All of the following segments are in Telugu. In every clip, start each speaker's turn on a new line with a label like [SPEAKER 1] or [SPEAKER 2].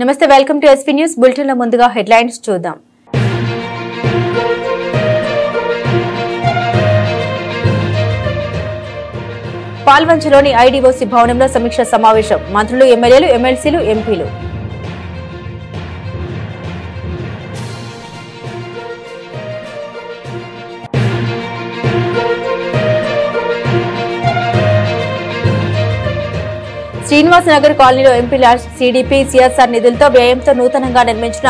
[SPEAKER 1] నమస్తే welcome to SP news bulletin లో ముందుగా హెడ్లైన్స్ చూద్దాం. పాల్వంచలోని ఐడీఓసీ భవనంలో సమీక్ష సమావేశం. మంత్రులు, ఎమ్మెల్యేలు, ఎమ్మెల్సీలు, ఎంపీలు. శ్రీనివాస్ నగర్ కాలనీలో ఎంపీ ల్యాడ్స్ సిడిపి సిఎస్ఆర్ నిధులతో వ్యయంతో నూతనంగా నిర్మించిన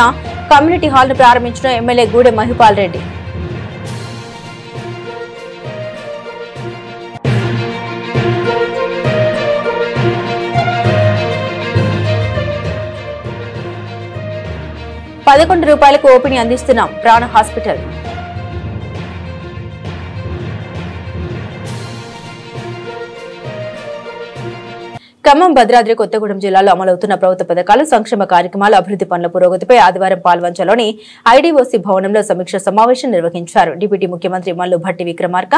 [SPEAKER 1] కమ్యూనిటీ హాల్ ను ప్రారంభించిన ఎమ్మెల్యే గూడెం మహిపాల్ రెడ్డి. ₹11 ఓపీని అందిస్తున్నాం ప్రాణ హాస్పిటల్. ఖమ్మం, భద్రాద్రి కొత్తగూడెం జిల్లాలో అమలవుతున్న ప్రభుత్వ పథకాలు, సంక్షేమ కార్యక్రమాలు, అభివృద్ధి పనుల పురోగతిపై ఆదివారం పాల్వంచలోని ఐడీఓసీ భవనంలో సమీక్ష సమావేశం నిర్వహించారు. డిప్యూటీ ముఖ్యమంత్రి మల్లు భట్టి విక్రమార్క,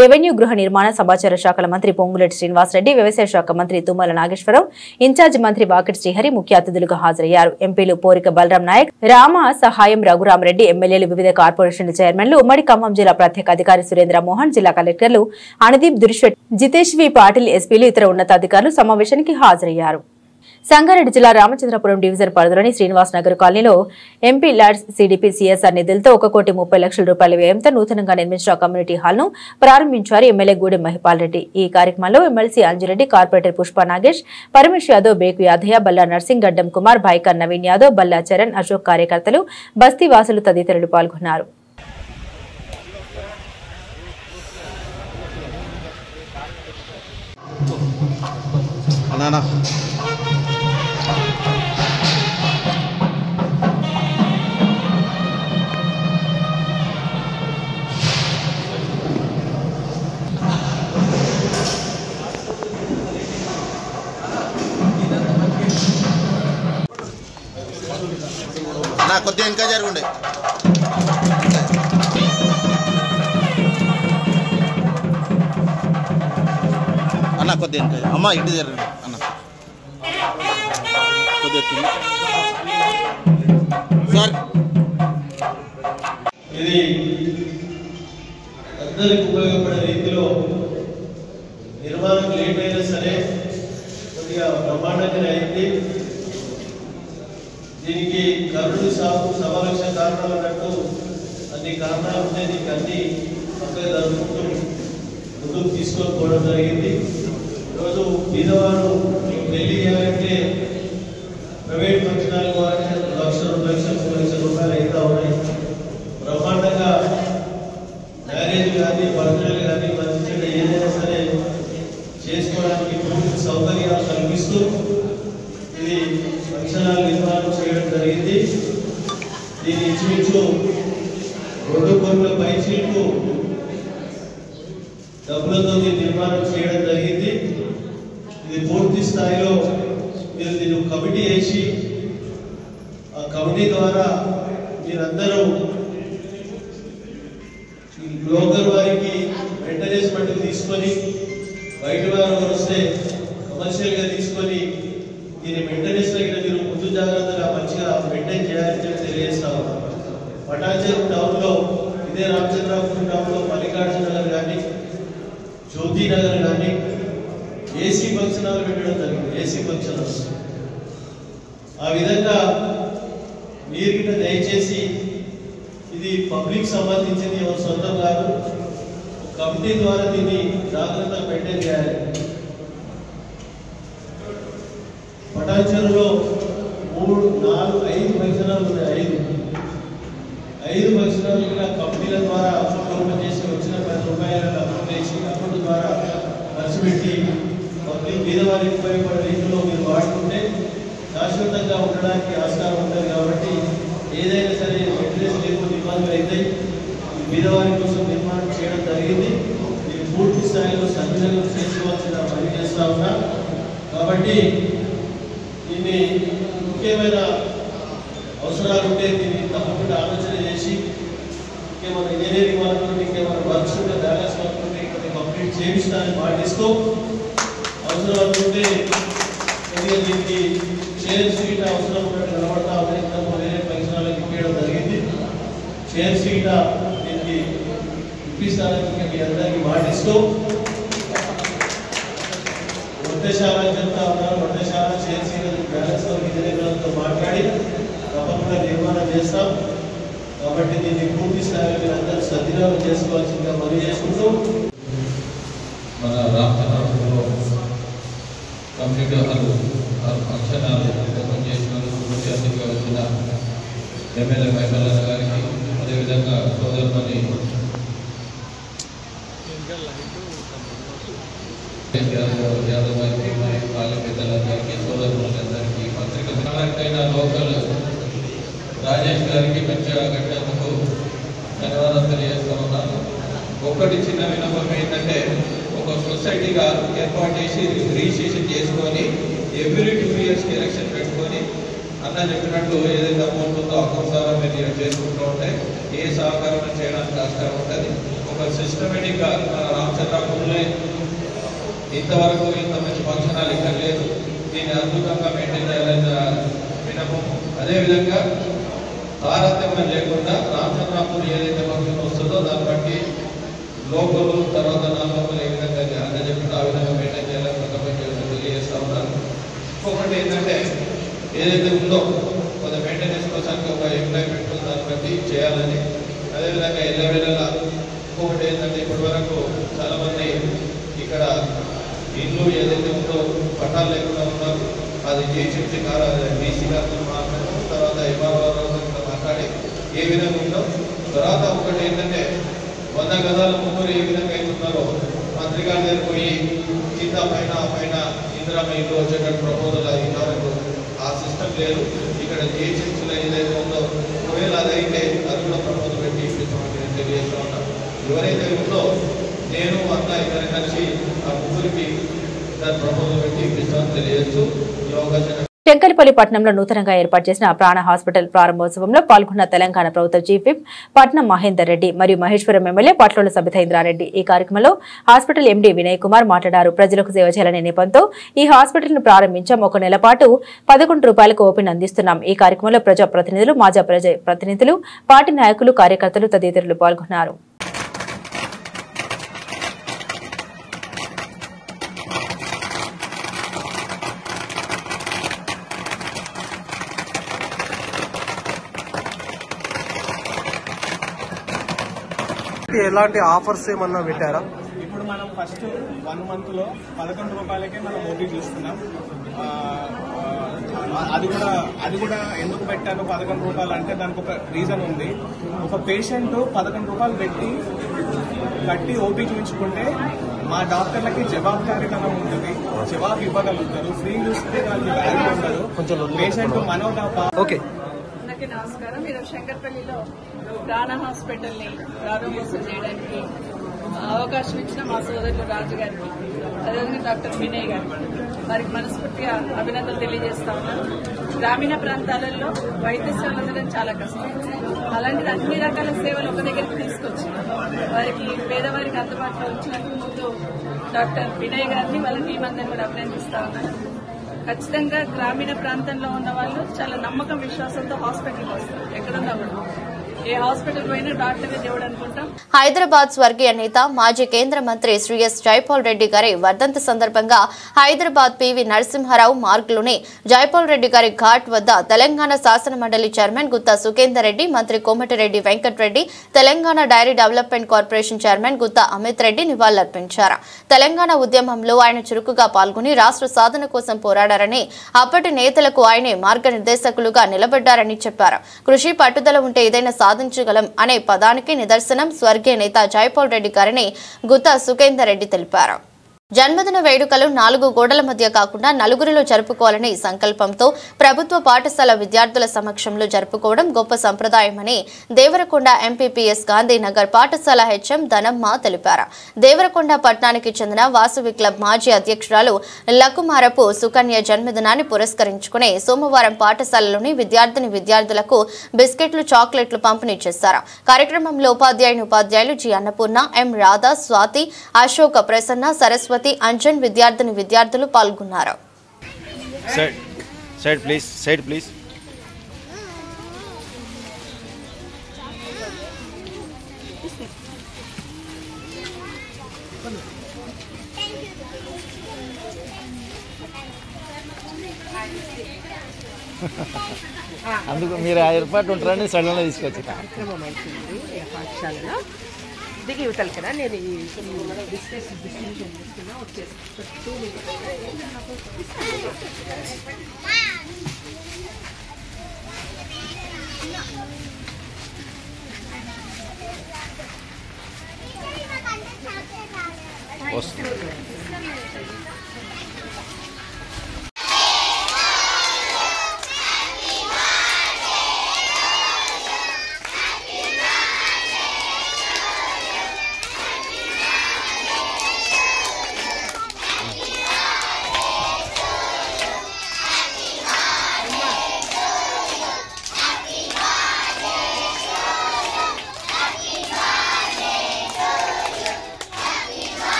[SPEAKER 1] రెవెన్యూ, గృహ నిర్మాణ, సమాచార శాఖల మంత్రి పొంగులేటి శ్రీనివాసరెడ్డి, వ్యవసాయ శాఖ మంత్రి తుమ్మల నాగేశ్వరరావు, ఇన్ఛార్జి మంత్రి వాకిటి శ్రీహరి ముఖ్య అతిథులుగా హాజరయ్యారు. ఎంపీలు పోరిక బలరాం నాయక్, రామ సహాయం రఘురామరెడ్డి, ఎమ్మెల్యేలు, వివిధ కార్పొరేషన్ల చైర్మన్లు, ఉమ్మడి ఖమ్మం జిల్లా ప్రత్యేక అధికారి సురేంద్ర మోహన్, జిల్లా కలెక్టర్లు అనుదీప్ దుర్షెట్, జితేష్ వి పాటిల్, ఎస్పీలు, ఇతర ఉన్నతాధికారులు సమావేశానికి హాజరయ్యారు. సంగారెడ్డి జిల్లా రామచంద్రపురం డివిజన్ పరిధిలోని శ్రీనివాస్ నగర్ కాలనీలో ఎంపీ ల్యాడ్స్ సిడిపి సిఎస్ఆర్ నిధులతో ₹1,30,00,000 వ్యయంతో నూతనంగా నిర్మించిన కమ్యూనిటీ హాల్ ను ప్రారంభించారు ఎమ్మెల్యే గూడెం మహిపాల్ రెడ్డి. ఈ కార్యక్రమంలో ఎమ్మెల్సీ అంజిరెడ్డి, కార్పొరేటర్ పుష్ప నాగేష్, పరమేష్ యాదవ్, బేకు యాదయ్య, బల్లా నర్సింగ్, గడ్డం కుమార్, భాయ్కర్ నవీన్ యాదవ్, బల్లా చరణ్, అశోక్, కార్యకర్తలు, బస్తీ వాసులు తదితరులు పాల్గొన్నారు.
[SPEAKER 2] కొద్దిగా ఇంకా జరుగుండే అన్న, కొద్దిగా ఇంకా అమ్మ ఇటు జరగండి అన్న, కొద్దిగా సార్.
[SPEAKER 3] ఇది అందరికి ఉపయోగపడే రీతిలో నిర్మాణం లేట్ అయినా సరే కొద్దిగా బ్రహ్మాండంగా అయింది. దీనికి కరుడు సమావేశ కారణాలు అన్నట్టు అన్ని కారణాలు ఉంటే దీనికి అన్ని పక్కగా జరుపుకుంటూ ముందుకు తీసుకొని పోవడం జరిగింది. ఈరోజు పేదవారు పెళ్లి చేయాలంటే ప్రైవేట్ ఫంక్షనాలు ₹1,00,000, ₹2,00,000, అవుతా ఉన్నాయి. బ్రహ్మాండంగా మ్యారేజ్ కానీ, బర్త్డేలు కానీ, మంచి చెడ్డ ఏదైనా సరే చేసుకోవడానికి పూర్తి సౌకర్యాలు కల్పిస్తూ ఇది ఫంక్షనాలు నిర్మాణం చేయడం జరిగింది. దీని ఇంచుమించు 2 కోట్ల పైచీలకు డబ్బులతో నిర్మాణం చేయడం జరిగింది. ఇది పూర్తి స్థాయిలో మీరు దీన్ని కమిటీ వేసి ఆ కమిటీ ద్వారా మీరందరూ లోకల్ వారికి మెయింటెనెన్స్ తీసుకొని, బయట వారు వస్తే కమర్షియల్గా తీసుకొని దీని మెయింటెనెన్స్ దగ్గర మీరు ముందు జాగ్రత్తగా మంచిగా మెయింటైన్ చేయాలని చెప్పి తెలియజేస్తా ఉన్నాం. పటాన్చెరు టౌన్లో, ఇదే రామచంద్రాపురం టౌన్లో మల్లికార్జున నగర్ కానీ, జ్యోతి నగర్ కానీ ఏసీ ఫంక్షన్ హాల్ పెట్టడం జరిగింది. ఏసీ ఫంక్షన్ హాల్స్ ఆ విధంగా మీరు గిట్ట దయచేసి ఇది పబ్లిక్ సంబంధించింది, ఎవరు సొంతం కాదు. కమిటీ ద్వారా దీన్ని జాగ్రత్తగా మెయింటైన్ చేయాలి. పటాన్చెరులో 3, 4, 5 ఫంక్షన్ హాల్ ఉన్నాయి. 5 ఫంక్షన్ హాల్ కమిటీల ద్వారా అప్రూవ్ చేసి వచ్చిన ₹10 అప్రూవ్ చేసి అకౌంట్ ద్వారా ఖర్చు పెట్టి పబ్లిక్ పేదవారికి ఉపయోగపడే రీతిలో మీరు వాడుకుంటే శాశ్వతంగా ఉండడానికి ఆస్కారం ఉంటుంది. కాబట్టి ఏదైనా సరే మెయింటెనెన్స్ లేకుండా ఇబ్బందులు అవుతాయి. పేదవారి కోసం నిర్మాణం చేయడం జరిగింది. మీరు పూర్తి స్థాయిలో సద్వినియోగం చేసుకోవాల్సిన పని చేస్తా ఉన్నా. కాబట్టి దీన్ని ముఖ్యమైన అవసరాలు ఉంటే దీన్ని తప్పకుండా ఆలోచన చేసి ఇంకేమైనా ఇంజనీరింగ్ వర్క్ ఉంటే, ఇంకేమైనా వర్క్స్ ఉంటే, బ్యాలెన్స్ వర్క్ ఉంటే కొన్ని కంప్లీట్ చేయిస్తానని పాటిస్తూ అవసరం ఉంటే కొద్దిగా దీనికి చైర్స్ అవసరం ఉన్నట్టు చైర్ సీట్ దీనికి ఇప్పిస్తానని మీ అందరికీ మాటిస్తూ వడ్డశాల చెప్తా ఉన్నారు. వడ్డశాల చైర్ సీట్ బ్యాలెన్స్ ఇంజనీర్లతో మాట్లాడి తప్పకుండా నిర్మాణం చేస్తాం. కాబట్టి దీన్ని పూర్తి స్థాయిలో మీరు అందరూ సద్వినియోగం చేసుకోవాల్సిందిగా మనవి చేసుకుంటూ
[SPEAKER 4] మన రాష్ట్రంలో కంప్యూటర్ ఫంక్షన్ ఓపెన్ చేసినందుకు ముఖ్య అతిథిగా వచ్చిన ఎమ్మెల్యే మైకల్లన్న గారికి, అదేవిధంగా సోదరుమణి యాదవ్ గారికి, మరియు పాలెం పెద్దలందరికీ, సోదరులందరికీ, పత్రికైన లోకల్ రాజేష్ గారికి మంచిగా కట్టినందుకు ధన్యవాదాలు తెలియజేస్తా ఉన్నాను. ఒక్కటి చిన్న విన్నపం ఏంటంటే, ఒక సొసైటీగా ఏర్పాటు చేసి రిజిస్ట్రేషన్ చేసుకొని ఎవ్రీ 2 years ఎలక్షన్ పెట్టుకొని అన్న చెప్పినట్టు ఏదైతే అమౌంట్ ఉందో అకౌంట్ ద్వారా మీరు చేసుకుంటూ ఉంటే ఏ సహకారం చేయడానికి ఆస్కారం ఉంటుంది. ఒక సిస్టమేటిక్గా మన రామచంద్రపూర్లో ఇంతవరకు ఇంత మంచి ఫంక్షన్ హాల్ ఇక్కడ లేదు. దీన్ని అద్భుతంగా మెయింటైన్ చేయాలని విన్నపం. అదేవిధంగా తారతమ్యం లేకుండా రామచంద్రపూర్ ఏదైతే ఫంక్షన్ వస్తుందో దాన్ని బట్టి లోకలు తర్వాత నాలుగు ఏ విధంగా అన్న చెప్పిన ఆ విధంగా మెయింటైన్ చేయాలని తెలియజేస్తా ఉన్నాను. ఇంకొకటి ఏంటంటే, ఏదైతే ఉందో కొంత మెయింటెనెన్స్ కోసానికి ఒక ఎంప్లాయ్మెంట్ దాన్ని బట్టి చేయాలని, అదేవిధంగా ఎల్లవేళలా ఇంకొకటి ఏంటంటే, ఇప్పటి వరకు చాలామంది ఇక్కడ ఇల్లు ఏదైతే ఉందో పట్టాలు లేకుండా ఉన్నారు. అది చేసి డీసీ గారితో మాట్లాడడం, తర్వాత ఎంఆర్ఓతో మాట్లాడి ఏ విధంగా ఉందో. తర్వాత ఒకటి ఏంటంటే, 100 గదాల ముగ్గురు ఏ విధంగా అవుతున్నారో మంత్రి గారి దగ్గర పోయి కింద పైన ఇందిరామ ఇల్లు వచ్చేటట్టు ప్రపోజల్ ఇంతవరకు ఆ సిస్టమ్ లేదు. ఇక్కడ జిహెచ్ఎంసీలో ఏదైతే ఉందో ఒకవేళ అదైతే అది కూడా ప్రపోజల్ పెట్టి ఇప్పిస్తామని నేను తెలియజేస్తా ఉన్నాను. ఎవరైతే ఉందో నేను అన్న ఇద్దరు కలిసి ఆ ముగ్గురికి దాని ప్రపోజల్ పెట్టి ఇప్పిస్తామని తెలియజేస్తూ ఈ అవకాశం.
[SPEAKER 1] శంకరపల్లి పట్టణంలో నూతనంగా ఏర్పాటు చేసిన ప్రాణ హాస్పిటల్ ప్రారంభోత్సవంలో పాల్గొన్న తెలంగాణ ప్రభుత్వ చీఫ్ విప్ పట్నం మహేందర్ రెడ్డి మరియు మహేశ్వరం ఎమ్మెల్యే పట్లోల సబితా ఇంద్రారెడ్డి. ఈ కార్యక్రమంలో హాస్పిటల్ ఎండీ వినయ్ కుమార్ మాట్లాడారు. ప్రజలకు సేవ చేయాలనే నేపథ్యంతో ఈ హాస్పిటల్ ను ప్రారంభించాం. 1 నెల పాటు 11 రూపాయలకు ఓపీని అందిస్తున్నాం. ఈ కార్యక్రమంలో ప్రజాప్రతినిధులు, మాజీ ప్రతినిధులు, పార్టీ నాయకులు, కార్యకర్తలు తదితరులు పాల్గొన్నారు.
[SPEAKER 5] ఎలాంటి ఆఫర్స్ ఏమన్నా పెట్టారా?
[SPEAKER 6] ఇప్పుడు మనం ఫస్ట్ 1 month లో 11 రూపాయలకే మనం ఓపీ చూస్తున్నాం. అది కూడా ఎందుకు పెట్టారు 11 రూపాయలు అంటే దానికి ఒక రీజన్ ఉంది. ఒక పేషెంట్ 11 రూపాయలు కట్టి ఓపీ చూపించుకుంటే మా డాక్టర్లకి జవాబుదారీతనం ఉంటుంది, జవాబు ఇవ్వగలుగుతారు. ఫ్రీ చూస్తే దానికి వాల్యూ ఉండదు. పేషెంట్ మనోదాప.
[SPEAKER 5] ఓకే,
[SPEAKER 7] అందరికీ నమస్కారం. ఈరోజు శంకర్పల్లిలో ప్రాణ హాస్పిటల్ ని ప్రారంభోత్సవం చేయడానికి అవకాశం ఇచ్చిన మా సోదరులు రాజు గారికి, అదేవిధంగా డాక్టర్ వినయ్ గారికి వారికి మనస్ఫూర్తిగా అభినందనలు తెలియజేస్తా ఉన్నాను. గ్రామీణ ప్రాంతాలలో వైద్య సేవలు అందడం చాలా కష్టం. అలాంటిది అన్ని రకాల సేవలు ఒక దగ్గరికి తీసుకొచ్చి వారికి పేదవారికి అందుబాటులో ఉంచినందుకు ముందు డాక్టర్ వినయ్ గారిని వాళ్ళ టీం అందరినీ కూడా అభినందిస్తా ఉన్నాను. ఖచ్చితంగా గ్రామీణ ప్రాంతంలో ఉన్న వాళ్ళు చాలా నమ్మకం, విశ్వాసంతో హాస్పిటల్కి వస్తారు. ఎక్కడున్నా కూడా ఏ హాస్పిటల్ పోయినా డాక్టర్ దేవుడు అనుకుంటాం.
[SPEAKER 8] హైదరాబాద్ స్వర్గీయ నేత మాజీ కేంద్ర మంత్రి శ్రీ ఎస్ జైపాల్ రెడ్డి గారి వర్ధంతి సందర్భంగా హైదరాబాద్ పివి నరసింహారావు మార్గ్లోని జైపాల్ రెడ్డి గారి ఘాట్ వద్ద తెలంగాణ శాసన మండలి చైర్మన్ గుత్తా సుఖేందర్ రెడ్డి, మంత్రి Komatireddy Venkatreddy, Telangana dairy development corporation chairman Gutta Amit Reddy నివాళులర్పించారు. తెలంగాణ ఉద్యమంలో ఆయన చురుకుగా పాల్గొని రాష్ట్ర సాధన కోసం పోరాడారని, అప్పటి నేతలకు ఆయనే మార్గనిర్దేశకులుగా నిలబడ్డారని చెప్పారు. కృషి పట్టుదల ఉంటే ఏదైనా సాధించగలం అనే పదానికి నిదర్శనం స్వర్గీయ నేత జైపాల్ రెడ్డి గారని గుత్తా సుఖేందర్ రెడ్డి తెలిపారు. జన్మదిన వేడుకలు 4 గోడల మధ్య కాకుండా నలుగురిలో జరుపుకోవాలనే సంకల్పంతో ప్రభుత్వ పాఠశాల విద్యార్థుల సమక్షంలో జరుపుకోవడం గొప్ప సంప్రదాయమని దేవరకొండ ఎంపీపీఎస్ గాంధీనగర్ పాఠశాల హెచ్ఎం ధనమ్మ తెలిపారు. దేవరకొండ పట్టణానికి చెందిన వాసవి క్లబ్ మాజీ అధ్యక్షురాలు లకుమారపు సుకన్య జన్మదినాన్ని పురస్కరించుకుని సోమవారం పాఠశాలలోని విద్యార్థులకు బిస్కెట్లు, చాక్లెట్లు పంపిణీ చేశారు. కార్యక్రమంలో ఉపాధ్యాయులు జి అన్నపూర్ణ, ఎం రాధా, స్వాతి, అశోక, ప్రసన్న, సరస్వతి, అంజన్, విద్యార్థులు పాల్గొన్నారు.
[SPEAKER 2] అందుకు మీరు ఆ ఏర్పాటు ఉంటారని సడన్గా తీసుకొచ్చి
[SPEAKER 9] కార్యక్రమం అవుతుంది పాఠశాలలో దిగి ఇవ్వతాను కదా నేను ఈ డిస్ట్రిబ్యూషన్ చేస్తున్నా వచ్చేసి
[SPEAKER 2] వస్తుంది.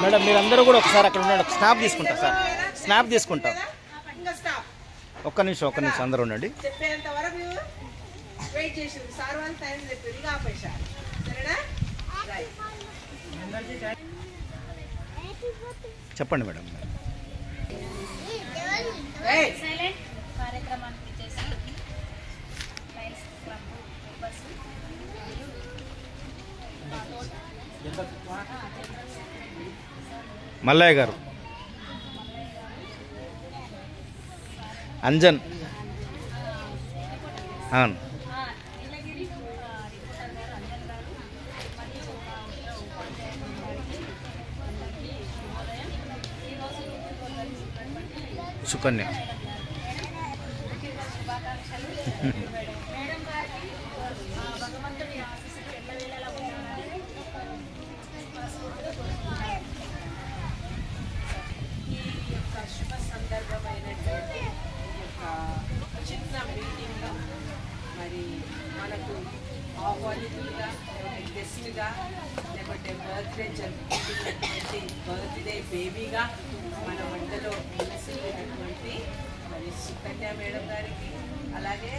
[SPEAKER 2] మేడం మీరందరూ కూడా ఒకసారి అక్కడ ఉండండి. స్నాప్ తీసుకుంటా సార్, స్నాప్ తీసుకుంటా. ఒక్క నిమిషం అందరూ ఉండండి.
[SPEAKER 9] చెప్పేంత వరకు వెయిట్ చేసి సార్ వాళ్ళు టైం చెప్పారు ఇక ఆపేసా సరేనా.
[SPEAKER 2] చెప్పండి మేడం.
[SPEAKER 10] కార్యక్రమానికి చేసి
[SPEAKER 2] మల్లయ్య గారు, అంజన్, అవును సుకన్య
[SPEAKER 9] శుభ సందర్భమైనటువంటి చిన్న మీటింగ్లో మరి మనకు ఆహ్వానితులుగా గెస్ట్గా లేకపోతే బర్త్డే జరుపుకుంటున్నటువంటి బర్త్డే బేబీగా మన మధ్యలో నిలిచినటువంటి మరి సుకన్య మేడం గారికి, అలాగే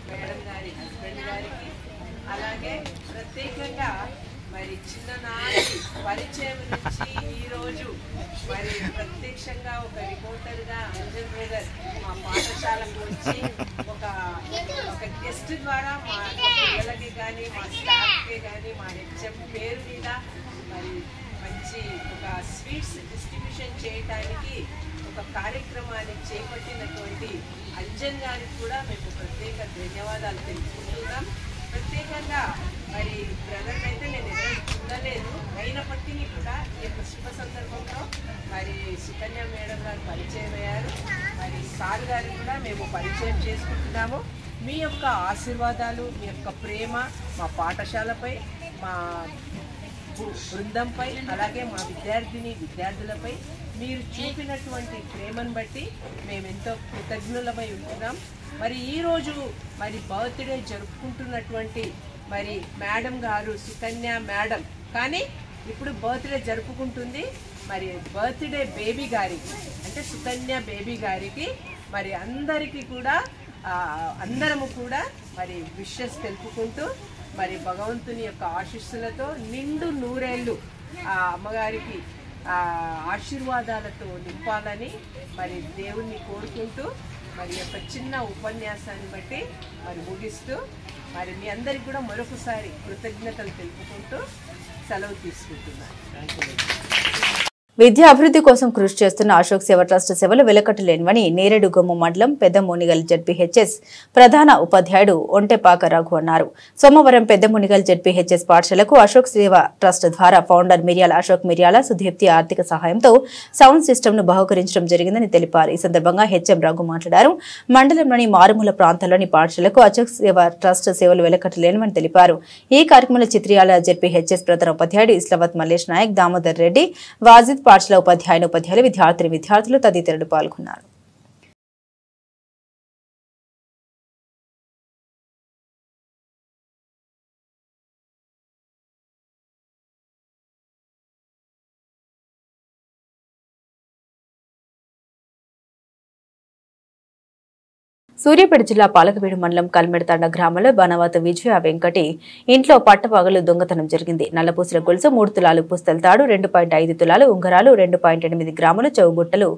[SPEAKER 9] మేడం గారి హస్బెండ్ గారికి, అలాగే ప్రత్యేకంగా మరి చిన్ననాటి పరిచయం నుంచి ఈరోజు మరి ప్రత్యక్షంగా ఒక రిపోర్టర్గా అంజన్ బ్రదర్ మా పాఠశాలకు వచ్చి ఒక గెస్ట్ ద్వారా మా పిల్లలకి కానీ మా స్టాఫ్కి కానీ మా హెచ్ఎం పేరు మీద మరి మంచి ఒక స్వీట్స్ డిస్ట్రిబ్యూషన్ చేయడానికి ఒక కార్యక్రమాన్ని చేపట్టినటువంటి అంజన్ గారికి కూడా మేము ప్రత్యేక ధన్యవాదాలు తెలుపుకుంటున్నాం. ప్రత్యేకంగా మరి బ్రదర్ అయితే నేను ఎక్కడ చూడలేదు, అయినప్పటికీ కూడా ఈ యొక్క శుభ సందర్భంలో మరి సుకన్య మేడం గారు పరిచయం అయ్యారు. మరి సార్ గారికి కూడా మేము పరిచయం చేసుకుంటున్నాము. మీ యొక్క ఆశీర్వాదాలు, మీ యొక్క ప్రేమ మా పాఠశాలపై, మా బృందంపై, అలాగే మా విద్యార్థులపై మీరు చూపినటువంటి ప్రేమను బట్టి మేము ఎంతో కృతజ్ఞులమై ఉంటున్నాం. మరి ఈరోజు మరి బర్త్డే జరుపుకుంటున్నటువంటి మరి మేడం గారు సుకన్య మేడం, కానీ ఇప్పుడు బర్త్డే జరుపుకుంటుంది మరి బర్త్డే బేబీ గారికి, అంటే సుకన్య బేబీ గారికి మరి అందరికీ కూడా అందరము కూడా మరి విషెస్ తెలుపుకుంటూ మరి భగవంతుని యొక్క ఆశీస్సులతో నిండు నూరేళ్ళు అమ్మగారికి ఆశీర్వాదాలతో నింపాలని మరి దేవుణ్ణి కోరుకుంటూ మరి యొక్క చిన్న ఉపన్యాసాన్ని బట్టి మరి ముగిస్తూ మరి మీ అందరికి కూడా మరొకసారి కృతజ్ఞతలు తెలుపుకుంటూ సెలవు తీసుకుంటున్నాను.
[SPEAKER 1] విద్యా అభివృద్ధి కోసం కృషి చేస్తున్న అశోక్ సేవ ట్రస్ట్ సేవలు వెలకట్టలేనివని నేరేడుగొమ్మ మండలం పెద్దమునిగల్ జెడ్పీహెచ్ఎస్ ప్రధాన ఉపాధ్యాయుడు ఒంటెపాక రఘు అన్నారు. సోమవారం పెద్దమునిగల్ జెడ్పీహెచ్ఎస్ పాఠశాలకు అశోక్ సేవ ట్రస్ట్ ద్వారా ఫౌండర్ మిర్యాల అశోక్ మిర్యాల సుదీప్తి ఆర్థిక సహాయంతో సౌండ్ సిస్టమ్ ను బహుకరించడం జరిగిందని తెలిపారు. ఈ సందర్భంగా హెచ్ఎం రఘు మాట్లాడారు. మండలంలోని మారుమూల ప్రాంతాల్లోని పాఠశాలకు అశోక్ సేవ ట్రస్ట్ సేవలు వెలకట్టలేనివని తెలిపారు. ఈ కార్యక్రమంలో చిత్రియాల జెడ్పీహెచ్ఎస్ ప్రధాన ఉపాధ్యాయుడు ఇస్లావత్ మల్లేష్ నాయక్, దామోదర్ రెడ్డి, వాజిద్, పాఠశాల ఉపాధ్యాయులు, విద్యార్థులు తదితరులు పాల్గొన్నారు. సూర్యాపేట జిల్లా పాలకవీడు మండలం కల్మెడతాండ గ్రామంలో బనవాత విజయ వెంకటి ఇంట్లో పట్టపగలు దొంగతనం జరిగింది. నల్లపూసల గొలుసు 3 తులాలు పుస్తల తాడు 2.5 తులాలు ఉంగరాలు 2.8 గ్రాములు చెవుబుట్టలు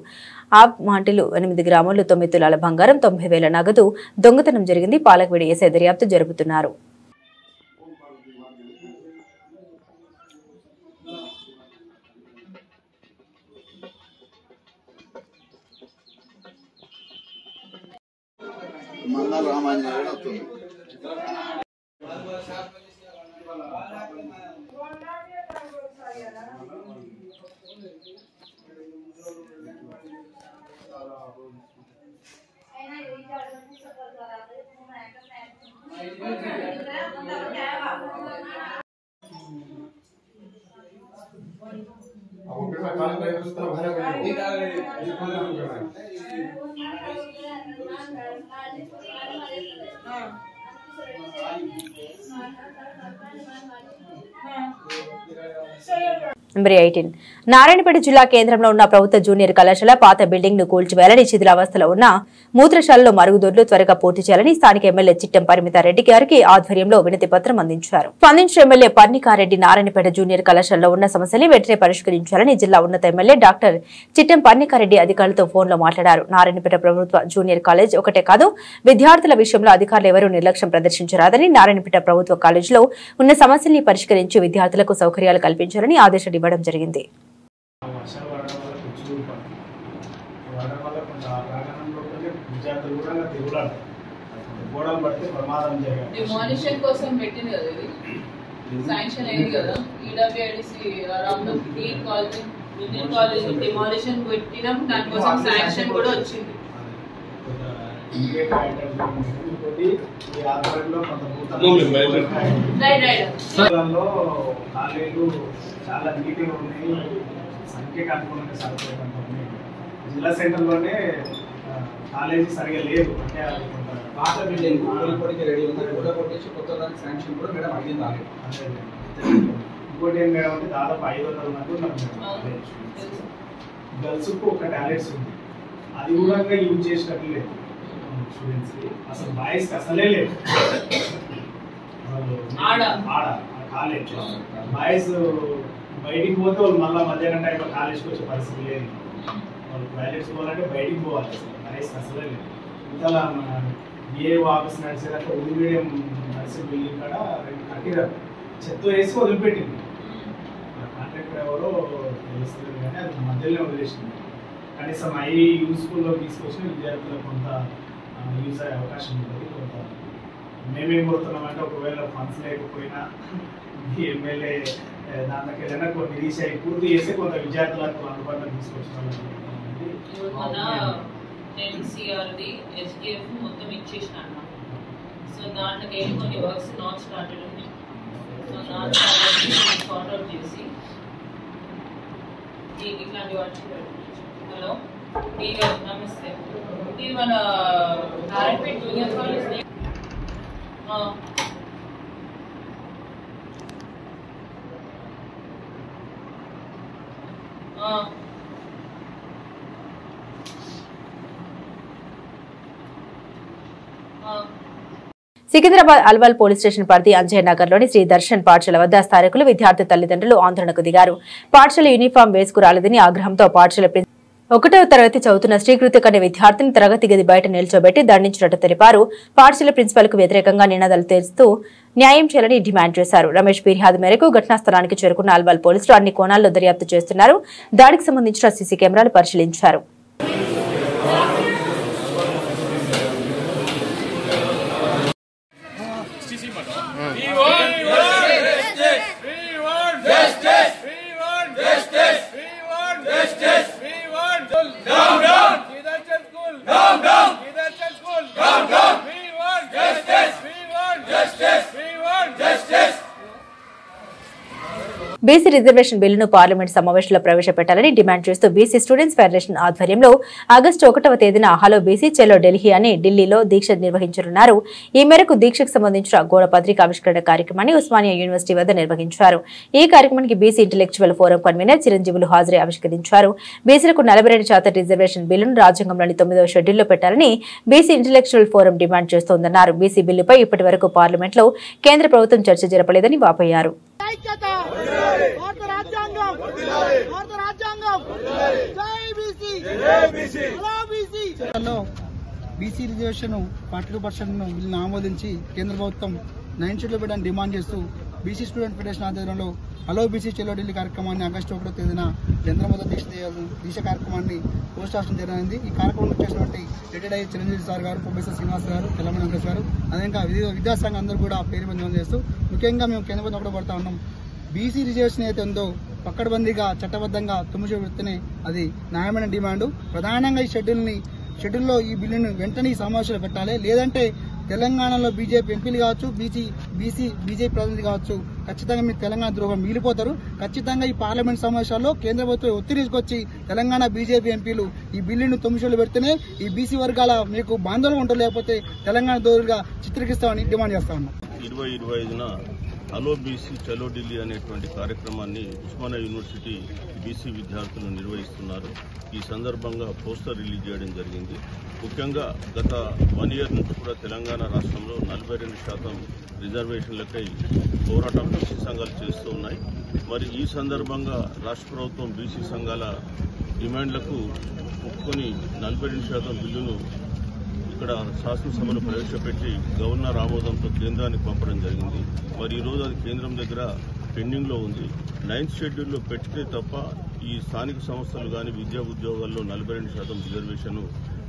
[SPEAKER 1] మాంటిలు 8 గ్రాములు 9 తులాల బంగారం 90,000 నగదు దొంగతనం జరిగింది. పాలకవీడు ఎస్ఐ దర్యాప్తు జరుపుతున్నారు. Number 18. నారాయణపేట జిల్లా కేంద్రంలో ఉన్న ప్రభుత్వ జూనియర్ కళాశాల పాత బిల్డింగ్ ను కూల్చివేయాలని శిథిలావస్థలో ఉన్న మూత్రశాలలో మరుగుదొడ్లు త్వరగా పూర్తి చేయాలని స్థానిక ఎమ్మెల్యే చిట్టెం పరిమితారెడ్డి గారికి ఆధ్వర్యంలో వినతి పత్రం అందించారు. స్పందించిన ఎమ్మెల్యే పర్ణికారెడ్డి నారాయణపేట జూనియర్ కళాశాలలో ఉన్న సమస్యల్ని వెంటనే పరిష్కరించాలని జిల్లా ఉన్నత ఎమ్మెల్యే డాక్టర్ చిట్టెం పర్ణికారెడ్డి అధికారులతో ఫోన్లో మాట్లాడారు. నారాయణపేట ప్రభుత్వ జూనియర్ కాలేజ్ ఒకటే కాదు, విద్యార్థుల విషయంలో అధికారులు ఎవరూ నిర్లక్ష్యం ప్రదర్శించరాదని, నారాయణపేట ప్రభుత్వ కాలేజీలో ఉన్న సమస్యల్ని పరిష్కరించి విద్యార్థులకు సౌకర్యాలు కల్పించాలని ఆదేశాలు ఇవ్వడం జరిగింది.
[SPEAKER 7] డిమాలిషన్ కోసం పెట్టింది కదా, ఇది శాంక్షన్ అయింది కదా. ఈడబ్ల్యూఐడిసి కాలేజ్ డిమాలిషన్ పెట్టినాం, దానికోసం శాంక్షన్ కూడా వచ్చింది.
[SPEAKER 6] చాలా నీట్గా ఉన్నాయి, సంఖ్యకు అనుకూలంగా సరిపోతుంది. జిల్లా సెంటర్లోనే కాలేజీ సరిగా లేదు, అంటే అది పాత బిల్డింగ్ కోడికి రెడీ ఉంది, కూడా కొట్టేసి కొత్త దానికి శాంక్షన్ కూడా మేడం అడిగింది. ఇంకోటి ఏం మేడం అంటే దాదాపు 500 మంది ఉన్నారు గర్ల్స్కు ఒక టాలెంట్స్ ఉంది, అది కూడా యూజ్ చేసినట్లు లేదు స్టూడెంట్స్కి. అసలు బాయ్స్కి అసలే లేదు. ఆడ కాలేజ్ బాయ్స్ బయటికి పోతే వాళ్ళు మళ్ళీ మధ్యాహ్నం టైంలో కాలేజ్కి వచ్చే పరిస్థితి లేదు. వాళ్ళు టాయిలెట్స్ పోవాలంటే బయటికి పోవాలి, అసలు బాయ్స్కి అసలే లేదు. ఇంకా మన బిఏ ఆఫీస్ నడిచేదాకా ఉర్దూ మీడియం నడిచే బిల్డింగ్ కాడ 2 కట్టిరారు, చెత్త వేసి వదిలిపెట్టింది. కాంట్రాక్టర్ ఎవరో తెలుస్తుంది కానీ అది మధ్యలోనే వదిలేసింది. కనీసం అవి యూస్ఫుల్గా తీసుకొచ్చిన విద్యార్థులకు కొంత యూజ్ అయ్యే అవకాశం ఉంటుంది. కొంత మేమేం కోరుతున్నామంటే, ఒకవేళ ఫండ్స్ లేకపోయినా ఎమ్మెల్యే దాంట్లోకి ఏదైనా కొన్ని రీచ్ అయ్యి పూర్తి చేస్తే కొంత విద్యార్థులకు అందుబాటులో తీసుకొచ్చిన
[SPEAKER 7] ఎన్సీఆర్ది ఎస్డిఎఫ్ మొత్తం ఇచ్చేసిన అన్నమాట. సో దాంట్లోకి వెళ్ళి కొన్ని వర్క్స్ నాట్ స్టార్టెడ్ ఉన్నాయి. సో నాట్ సార్ట్అవుట్ చేసి ఇట్లాంటి వాటికి హలో నమస్తే, ఇది మన Narayanpet junior college
[SPEAKER 1] Secunderabad Alwal police station పరిధి అంజయ్ నగర్ లోని శ్రీ దర్శన్ పాఠశాల వద్ద స్థానికులు విద్యార్థి తల్లిదండ్రులు ఆందోళనకు దిగారు. పాఠశాల యూనిఫామ్ వేసుకురాలేదని ఆగ్రహంతో పాఠశాల 1వ తరగతి చదువుతున్న శ్రీకృతిక్ అనే విద్యార్థిని తరగతి గది బయట నిల్చోబెట్టి దండించినట్టు తెలిపారు. పాఠశాల ప్రిన్సిపల్ కు వ్యతిరేకంగా నినాదాలు చేస్తూ న్యాయం చేయాలని డిమాండ్ చేశారు. రమేష్ ఫిర్యాదు మేరకు ఘటనా స్థలానికి చేరుకున్న అల్వాల్ పోలీసులు అన్ని కోణాల్లో దర్యాప్తు చేస్తున్నారు. దాడికి సంబంధించిన సీసీ కెమెరాలు పరిశీలించారు. బీసీ రిజర్వేషన్ బిల్లును పార్లమెంట్ సమావేశంలో ప్రవేశపెట్టాలని డిమాండ్ చేస్తూ బీసీ స్టూడెంట్స్ ఫెడరేషన్ ఆధ్వర్యంలో ఆగస్టు 1వ తేదీన హలో బీసీ చెలో ఢిల్లీ అని ఢిల్లీలో దీక్ష నిర్వహించనున్నారు. ఈ మేరకు దీక్షకు సంబంధించిన గోడ పత్రిక ఆవిష్కరణ కార్యక్రమాన్ని ఉస్మానియా యూనివర్సిటీ వద్ద నిర్వహించారు. ఈ కార్యక్రమానికి బీసీ ఇంటెలెక్చువల్ ఫోరం కన్వీనర్ చిరంజీవులు హాజరై ఆవిష్కరించారు. బీసీలకు 42% రిజర్వేషన్ బిల్లును రాజ్యాంగంలోని 9వ షెడ్యూల్లో పెట్టాలని బీసీ ఇంటెలెక్చువల్ ఫోరం డిమాండ్ చేస్తోందన్నారు. బీసీ బిల్లుపై ఇప్పటి వరకు పార్లమెంట్లో కేంద్ర ప్రభుత్వం చర్చ జరపలేదని వాపోయారు.
[SPEAKER 10] బీసీ రిజర్వేషన్ 42% బిల్లును ఆమోదించి కేంద్ర ప్రభుత్వం 9 షెడ్యూల్ పెట్టాలని డిమాండ్ చేస్తూ బీసీ స్టూడెంట్ ఫెడరేషన్ ఆధ్వర్యంలో హలో బీసీ చెలో ఢిల్లీ కార్యక్రమాన్ని ఆగస్టు 1వ తేదీన కేంద్ర మొదటి దీక్ష కార్యక్రమాన్ని పోస్ట్ చేయడం జరిగింది. ఈ కార్యక్రమంలో చేసినటువంటి రిటైర్డ్ అయ్యే చిరంజీవి సార్ గారు, ప్రొఫెసర్ శ్రీనివాస్ గారు, తెలంగాణ వెంకటేష్ గారు, అదేవిధంగా విద్యాసంఘం అందరూ కూడా పేరు పొందడం చేస్తూ ముఖ్యంగా మేము కేంద్ర ప్రభుత్వం ఒకటి పడతా ఉన్నాం. బీసీ రిజర్వేషన్ అయితే ఉందో పక్కడబందీగా చట్టబద్ధంగా 9 పెడితేనే అది న్యాయమైన డిమాండ్. ప్రధానంగా ఈ షెడ్యూల్లో ఈ బిల్లును వెంటనే ఈ సమావేశాలు పెట్టాలి. లేదంటే తెలంగాణలో బీజేపీ ఎంపీలు కావచ్చు, బీజేపీ ప్రతినిధి కావచ్చు, ఖచ్చితంగా మీరు తెలంగాణ ద్రోహం మిగిలిపోతారు. ఖచ్చితంగా ఈ పార్లమెంట్ సమావేశాల్లో కేంద్ర ప్రభుత్వం ఒత్తిడి తీసుకొచ్చి తెలంగాణ బీజేపీ ఎంపీలు ఈ బిల్లును 9 పెడితేనే ఈ బీసీ వర్గాల మీకు బాంధవులు ఉంటారు, లేకపోతే తెలంగాణ దోరుగా చిత్రీకరిస్తామని డిమాండ్ చేస్తా ఉన్నాం.
[SPEAKER 11] 25న హలో బీసీ చలో ఢిల్లీ అనేటువంటి కార్యక్రమాన్ని ఉస్మానియా యూనివర్సిటీ బీసీ విద్యార్థులు నిర్వహిస్తున్నారు. ఈ సందర్భంగా పోస్టర్ రిలీజ్ చేయడం జరిగింది. ముఖ్యంగా గత 1 ఇయర్ నుంచి కూడా తెలంగాణ రాష్ట్రంలో 42% రిజర్వేషన్లకై పోరాటం బీసీ సంఘాలు చేస్తూ ఉన్నాయి. మరి ఈ సందర్భంగా రాష్ట్ర ప్రభుత్వం బీసీ సంఘాల డిమాండ్లకు ఒప్పుకొని 42% బిల్లును ఇక్కడ శాసనసభలో ప్రవేశపెట్టి గవర్నర్ ఆమోదంతో కేంద్రానికి పంపడం జరిగింది. మరి ఈరోజు అది కేంద్రం దగ్గర పెండింగ్లో ఉంది. 9th షెడ్యూల్లో పెడితే తప్ప ఈ స్థానిక సంస్థలు కానీ విద్యా ఉద్యోగాల్లో 42% రిజర్వేషన్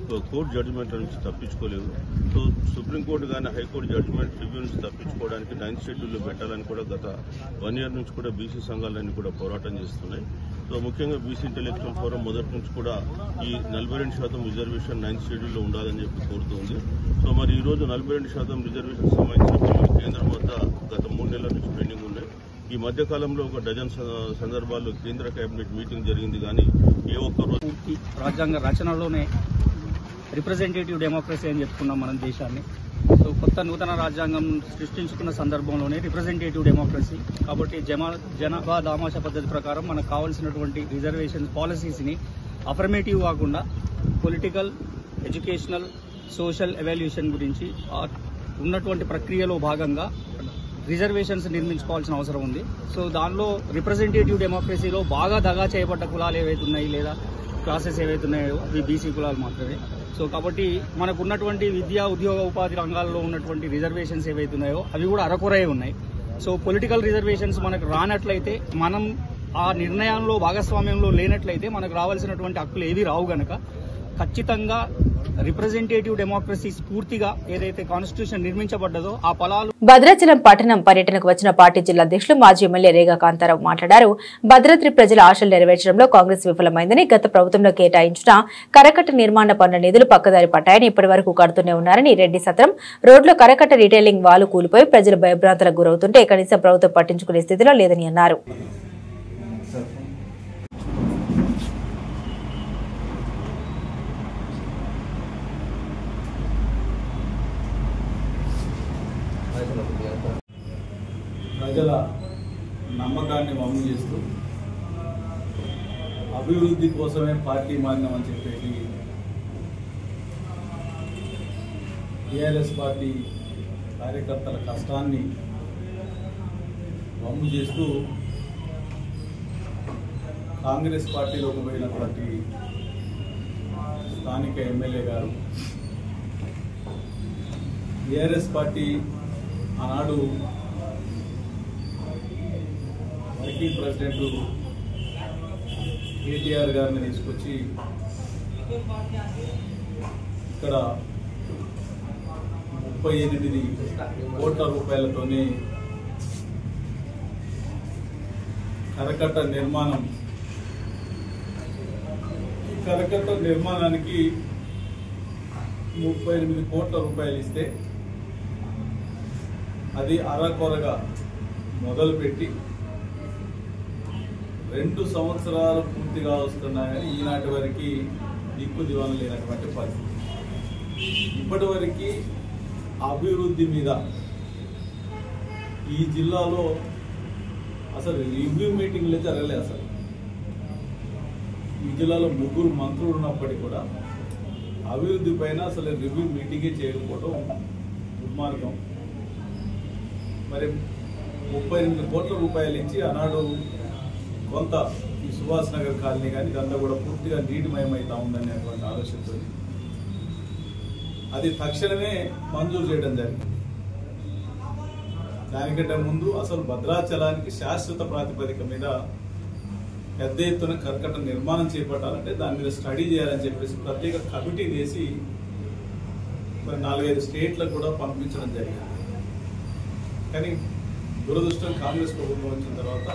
[SPEAKER 11] కోర్టు జడ్జిమెంట్ల నుంచి తప్పించుకోలేవు. సో సుప్రీంకోర్టు కానీ హైకోర్టు జడ్జిమెంట్ రివ్యూ నుంచి తప్పించుకోవడానికి 9th షెడ్యూల్లో పెట్టాలని కూడా గత 1 ఇయర్ నుంచి కూడా బీసీ సంఘాలన్నీ కూడా పోరాటం చేస్తున్నాయి. సో ముఖ్యంగా బీసీ ఇంటెలెక్చువల్ ఫోరం మొదటి నుంచి కూడా ఈ 42% రిజర్వేషన్ 9th షెడ్యూల్లో ఉండాలని చెప్పి కోరుతుంది. సో మరి ఈరోజు 42% రిజర్వేషన్ సంబంధించిన కేంద్రం వద్ద గత 3 నెలల నుంచి పెండింగ్ ఉన్నాయి. ఈ మధ్యకాలంలో ఒక డజన్ సందర్భాల్లో కేంద్ర కేబినెట్ మీటింగ్ జరిగింది, కానీ ఏ ఒక్క రోజు
[SPEAKER 12] రాజ్యాంగ రచనలోనే రిప్రజెంటేటివ్ డెమోక్రసీ అని చెప్పుకున్నాం మనం దేశాన్ని. సో కొత్త నూతన రాజ్యాంగం సృష్టించుకున్న సందర్భంలోనే రిప్రజెంటేటివ్ డెమోక్రసీ కాబట్టి జనాభా దామాషా పద్ధతి ప్రకారం మనకు కావాల్సినటువంటి రిజర్వేషన్ పాలసీస్ని అఫర్మేటివ్ కాకుండా పొలిటికల్, ఎడ్యుకేషనల్, సోషల్ ఎవాల్యుయేషన్ గురించి ఉన్నటువంటి ప్రక్రియలో భాగంగా రిజర్వేషన్స్ నిర్మించుకోవాల్సిన అవసరం ఉంది. సో దానిలో రిప్రజెంటేటివ్ డెమోక్రసీలో బాగా దగా చేయబడ్డ కులాలు ఏవైతున్నాయి లేదా క్లాసెస్ ఏవైతున్నాయో అవి బీసీ కులాలు మాత్రమే. సో కాబట్టి మనకు ఉన్నటువంటి విద్యా, ఉద్యోగ, ఉపాధి రంగాల్లో ఉన్నటువంటి రిజర్వేషన్స్ ఏవైతున్నాయో అవి కూడా అరకొరే ఉన్నాయి. సో పొలిటికల్ రిజర్వేషన్స్ మనకు రానట్లయితే, మనం ఆ నిర్ణయంలో భాగస్వామ్యంలో లేనట్లయితే మనకు రావాల్సినటువంటి హక్కులు ఏవి రావు గనక ఖచ్చితంగా రిప్రజెంటేటివ్ డెమోక్రసీ స్ఫూర్తిగా ఏదైతే కాన్స్టిట్యూషన్ నిర్మించబడ్డదో ఆ ఫలాలు.
[SPEAKER 1] భద్రాచలం పట్టణం పర్యటనకు వచ్చిన పార్టీ జిల్లా అధ్యక్షులు మాజీ ఎమ్మెల్యే రేగా కాంతారావు మాట్లాడారు. భద్రాద్రి ప్రజల ఆశలు నెరవేర్చడంలో కాంగ్రెస్ విఫలమైందని, గత ప్రభుత్వంలో కేటాయించిన కరకట్ట నిర్మాణ పనుల నిధులు పక్కదారి పట్టాయని, ఇప్పటి వరకు కడుతూనే ఉన్నారని, రెడ్డి సత్రం రోడ్లో కరకట్ట రిటైలింగ్ వాలు కూలిపోయి ప్రజలు భయభ్రాంతులకు గురవుతుంటే కనీసం ప్రభుత్వం పట్టించుకునే స్థితిలో లేదని అన్నారు.
[SPEAKER 13] ప్రజల నమ్మకాన్ని వమ్ము చేస్తూ అభివృద్ధి కోసమే పార్టీ మారినామని చెప్పేసి టీఆర్ఎస్ పార్టీ కార్యకర్తల కష్టాన్ని వమ్ము చేస్తూ కాంగ్రెస్ పార్టీలోకి పోయినటువంటి స్థానిక ఎమ్మెల్యే గారు టీఆర్ఎస్ పార్టీ ఆనాడు వర్కింగ్ ప్రెసిడెంట్ కేటీఆర్ గారిని తీసుకొచ్చి ఇక్కడ 38 కోట్ల రూపాయలతోనే కరకట్ట నిర్మాణం. ఈ కరకట్ట నిర్మాణానికి 38 కోట్ల రూపాయలు ఇస్తే అది అరకొరగా మొదలుపెట్టి 2 సంవత్సరాలు పూర్తిగా వస్తున్నాయని ఈనాటి వరకు దిక్కు దివాన లేనటువంటి పరిస్థితి. ఇప్పటి వరకు అభివృద్ధి మీద ఈ జిల్లాలో అసలు రివ్యూ మీటింగ్లే జరగలేదు. అసలు ఈ జిల్లాలో 3 మంత్రులు ఉన్నప్పటికీ కూడా అభివృద్ధి పైన అసలు రివ్యూ మీటింగే చేయకపోవడం దుర్మార్గం. మరి 38 కోట్ల రూపాయలు ఇచ్చి ఆనాడు కొంత ఈ సుభాష్ నగర్ కాలనీ కానీ ఇదంతా కూడా పూర్తిగా నీటిమయమవుతా ఉందనేటువంటి ఆలోచనతో అది తక్షణమే మంజూరు చేయడం జరిగింది. దానికంటే ముందు అసలు భద్రాచలానికి శాశ్వత ప్రాతిపదిక మీద పెద్ద ఎత్తున కర్కట నిర్మాణం చేపట్టాలంటే దాని మీద స్టడీ చేయాలని చెప్పేసి ప్రత్యేక కమిటీ వేసి మరి 4-5 స్టేట్లకు కూడా పంపించడం జరిగింది. కానీ దురదృష్టం కాంగ్రెస్ ప్రభుత్వం వచ్చిన తర్వాత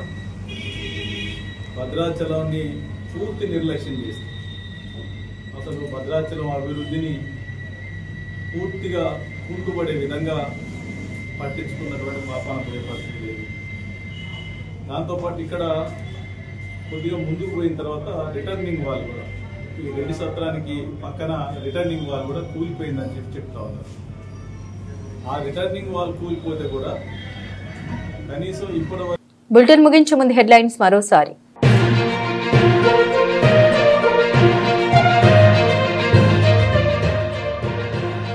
[SPEAKER 13] భద్రాచలాన్ని పూర్తి నిర్లక్ష్యం చేస్తుంది. అసలు భద్రాచలం అభివృద్ధిని పూర్తిగా కుంటుపడే విధంగా పట్టించుకున్నటువంటి పాపాన పోయే పరిస్థితి లేదు. దాంతోపాటు ఇక్కడ కొద్దిగా ముందుకు పోయిన తర్వాత రిటర్నింగ్ వాల్ కూడా ఈ రెడ్డి సత్రానికి పక్కన రిటర్నింగ్ వాల్ కూడా కూలిపోయిందని చెప్తా ఉన్నారు. ఆ రిటర్నింగ్ వాల్ కూలిపోతే కూడా కనీసం ఇప్పటి వరకు.
[SPEAKER 1] బులెటిన్ ముగించే ముందు హెడ్లైన్స్ మరోసారి.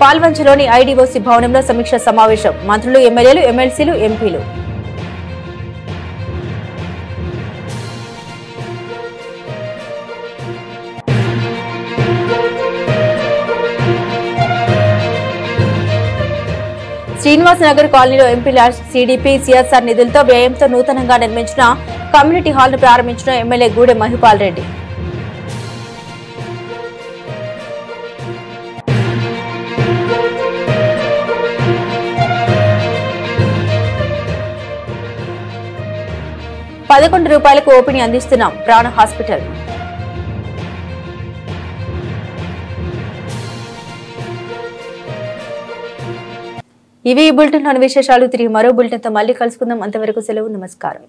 [SPEAKER 1] పాల్వంచలోని ఐడీఓసీ భవనంలో సమీక్ష సమావేశం. మంత్రులు, ఎమ్మెల్యేలు, ఎమ్మెల్సీలు, ఎంపీలు. శ్రీనివాసనగర్ కాలనీలో ఎంపీ ల్యాడ్స్ సిడిపి సిఎస్ఆర్ నిధులతో వ్యయంతో నూతనంగా నిర్మించిన కమ్యూనిటీ హాల్ ను ప్రారంభించిన ఎమ్మెల్యే గూడెం మహిపాల్ రెడ్డి. ₹11 ఓపీని అందిస్తున్నాం ప్రాణ హాస్పిటల్. ఇవి ఈ బులెటిన్లోని విశేషాలు. తిరిగి మరో బులెటిన్తో మళ్ళీ కలుసుకుందాం. అంతవరకు సెలవు. నమస్కారం.